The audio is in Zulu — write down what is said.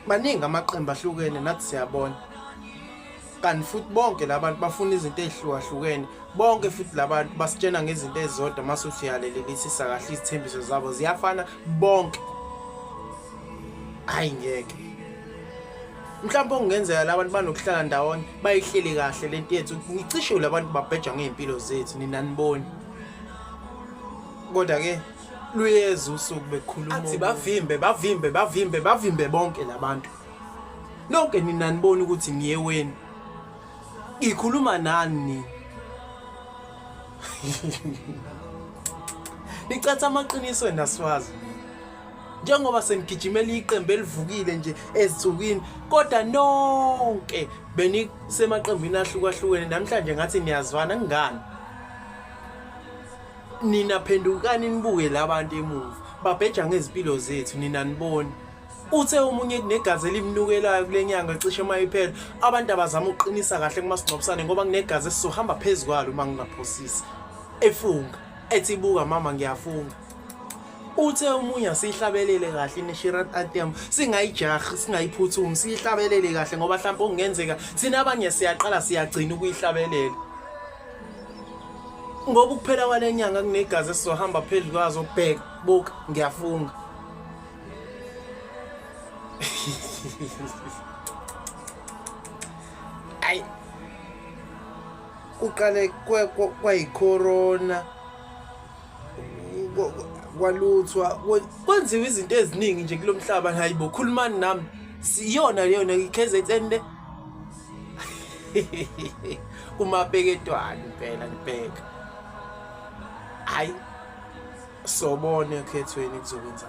baningi amaqembu ahlukene nathi siyabona, kanti futhi bonke labantu bafuna izinto ezihlukahlukene, bonke futhi labantu basitshena ngezinto ezizodwa masuthi uyalelelisisa kahle izithembiso zabo ziyafana bonke. Hayi ngeke mhlawumbe okungenzeka labantu banokuhlala ndawonye bayihleli kahle lento yethu, ngicishe labantu babheja ngeimpilo zethu nina niboni. Kodwa ke luyeza usuku bekhuluma athi bavimbe bonke labantu. Lonke nina nibona ukuthi niyeweni. Ikhuluma nani? Nicatha amaqiniso endaswazi. Njengoba senigijimela iqembu elivukile nje ezithukini, kodwa nonke benisemaqembini ahlukahlukene namhlanje ngathi niyazwana ngani? Nina phendukani nibuke labantu emuva, babheja ngezimpilo zethu nina niboni. Uthe umunye kunegazi elimnukelayo kulenyanga cishe mayiphela, abantu abazama uqinisa kahle kumasingcwabisane ngoba kunegazi esizohamba phezukwalo uma ngingaphosisi. Efunga ethi buka mama ngiyafunga. Uthe umunye asihlabelele kahle neShirat Anthem, singayijahi singayiphuthumi, sihlabelele kahle ngoba mhlawumbe okungenzeka sina abanye siyaqala siyagcina ukuyihlabelela. Ngoba ukuphela kwalenyanga kunegazi esizohamba phezulu kwazo bheka buka ngiyafunga. Ay uqale kwayicorona kwaluthwa kwenziwa izinto eziningi nje kulomhlaba. Hayibo khulumani nami siyona leyona iKZN le kumabheketwana impela nibheka. Hayi sobone ekhethweni kuzokwenza